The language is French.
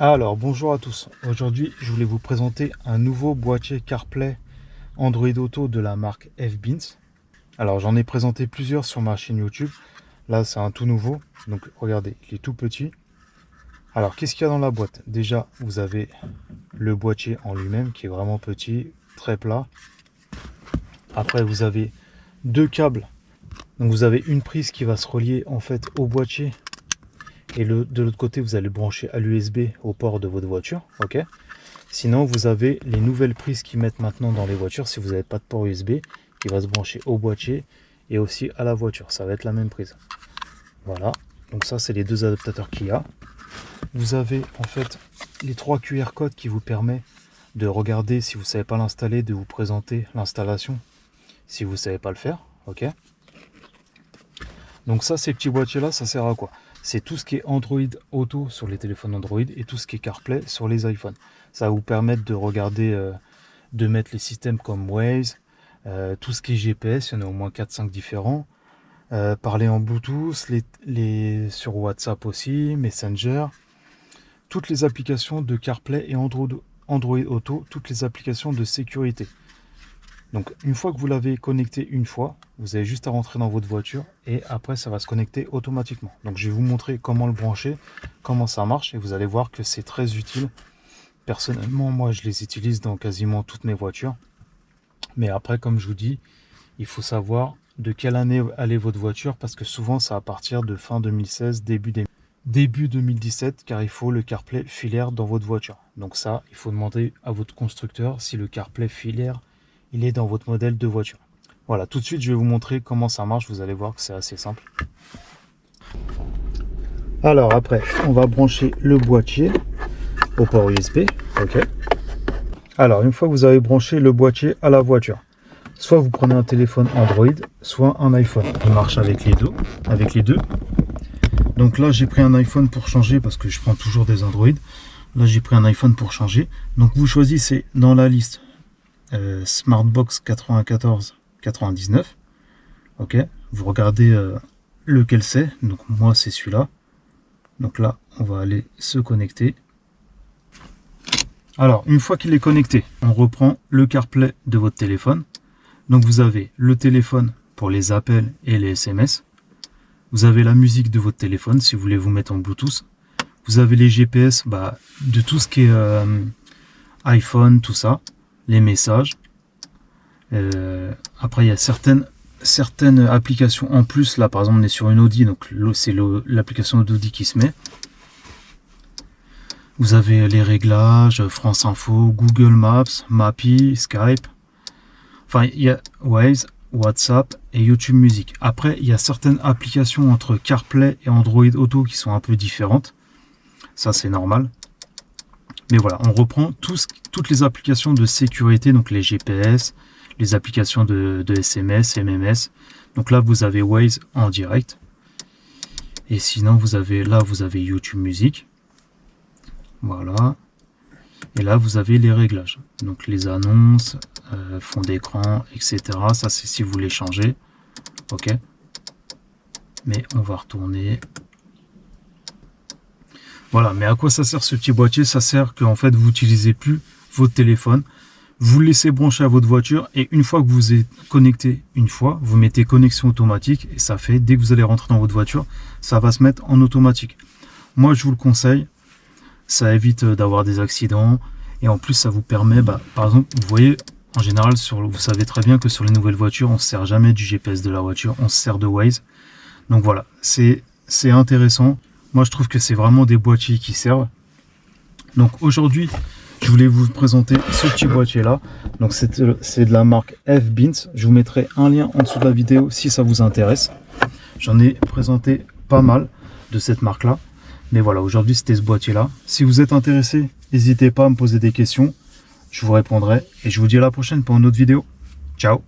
Alors bonjour à tous, aujourd'hui je voulais vous présenter un nouveau boîtier CarPlay Android Auto de la marque F-Beans. Alors j'en ai présenté plusieurs sur ma chaîne YouTube, là c'est un tout nouveau, donc regardez, il est tout petit. Alors qu'est-ce qu'il y a dans la boîte? Déjà vous avez le boîtier en lui-même qui est vraiment petit, très plat. Après vous avez deux câbles, donc vous avez une prise qui va se relier en fait au boîtier. Et de l'autre côté, vous allez brancher à l'USB au port de votre voiture. Ok. Sinon, vous avez les nouvelles prises qu'ils mettent maintenant dans les voitures. Si vous n'avez pas de port USB, qui va se brancher au boîtier et aussi à la voiture. Ça va être la même prise. Voilà. Donc ça, c'est les deux adaptateurs qu'il y a. Vous avez en fait les trois QR codes qui vous permettent de regarder, si vous ne savez pas l'installer, de vous présenter l'installation si vous ne savez pas le faire. Ok. Donc ça, ces petits boîtiers-là, ça sert à quoi? C'est tout ce qui est Android Auto sur les téléphones Android et tout ce qui est CarPlay sur les iPhones. Ça va vous permettre de regarder, de mettre les systèmes comme Waze, tout ce qui est GPS, il y en a au moins 4-5 différents. Parler en Bluetooth, sur WhatsApp aussi, Messenger. Toutes les applications de CarPlay et Android Auto, toutes les applications de sécurité. Donc une fois que vous l'avez connecté une fois, vous avez juste à rentrer dans votre voiture et après ça va se connecter automatiquement. Donc je vais vous montrer comment le brancher, comment ça marche et vous allez voir que c'est très utile. Personnellement, moi je les utilise dans quasiment toutes mes voitures. Mais après, comme je vous dis, il faut savoir de quelle année elle est votre voiture parce que souvent c'est à partir de fin 2016, début 2017 car il faut le CarPlay filaire dans votre voiture. Donc ça, il faut demander à votre constructeur si le CarPlay filaire il est dans votre modèle de voiture. Voilà, tout de suite je vais vous montrer comment ça marche, vous allez voir que c'est assez simple. Alors après, on va brancher le boîtier au port USB. Ok. Alors une fois que vous avez branché le boîtier à la voiture, soit vous prenez un téléphone Android, soit un iPhone. Il marche avec les deux. Donc là j'ai pris un iPhone pour changer parce que je prends toujours des Android. Là j'ai pris un iPhone pour changer. Donc vous choisissez dans la liste Smartbox 94,99. Ok, vous regardez lequel c'est. Donc moi c'est celui-là. Donc là on va aller se connecter. Alors une fois qu'il est connecté, on reprend le CarPlay de votre téléphone. Donc vous avez le téléphone pour les appels et les SMS. Vous avez la musique de votre téléphone si vous voulez vous mettre en Bluetooth. Vous avez les GPS de tout ce qui est iPhone, tout ça. Les messages. Après il y a certaines applications en plus. Là par exemple on est sur une Audi, donc c'est l'application d'Audi qui se met. Vous avez les réglages, France Info, Google Maps, Mappy, Skype. Enfin il y a Waze, WhatsApp et YouTube Music. Après il y a certaines applications entre CarPlay et Android Auto qui sont un peu différentes. Ça c'est normal. Mais voilà, on reprend toutes les applications de sécurité, donc les GPS, les applications de SMS, MMS. Donc là, vous avez Waze en direct. Et sinon, vous avez YouTube Music. Voilà. Et là, vous avez les réglages. Donc les annonces, fond d'écran, etc. Ça, c'est si vous voulez changer. OK. Mais on va retourner. Voilà, mais à quoi ça sert ce petit boîtier? Ça sert qu'en fait vous n'utilisez plus votre téléphone, vous le laissez brancher à votre voiture et une fois que vous êtes connecté une fois, vous mettez connexion automatique et ça fait, dès que vous allez rentrer dans votre voiture, ça va se mettre en automatique. Moi je vous le conseille, ça évite d'avoir des accidents et en plus ça vous permet, par exemple, vous voyez, en général, vous savez très bien que sur les nouvelles voitures, on ne se sert jamais du GPS de la voiture, on se sert de Waze. Donc voilà, c'est intéressant. Moi, je trouve que c'est vraiment des boîtiers qui servent. Donc aujourd'hui, je voulais vous présenter ce petit boîtier-là. Donc c'est de la marque F-Beans. Je vous mettrai un lien en dessous de la vidéo si ça vous intéresse. J'en ai présenté pas mal de cette marque-là. Mais voilà, aujourd'hui, c'était ce boîtier-là. Si vous êtes intéressé, n'hésitez pas à me poser des questions. Je vous répondrai. Et je vous dis à la prochaine pour une autre vidéo. Ciao!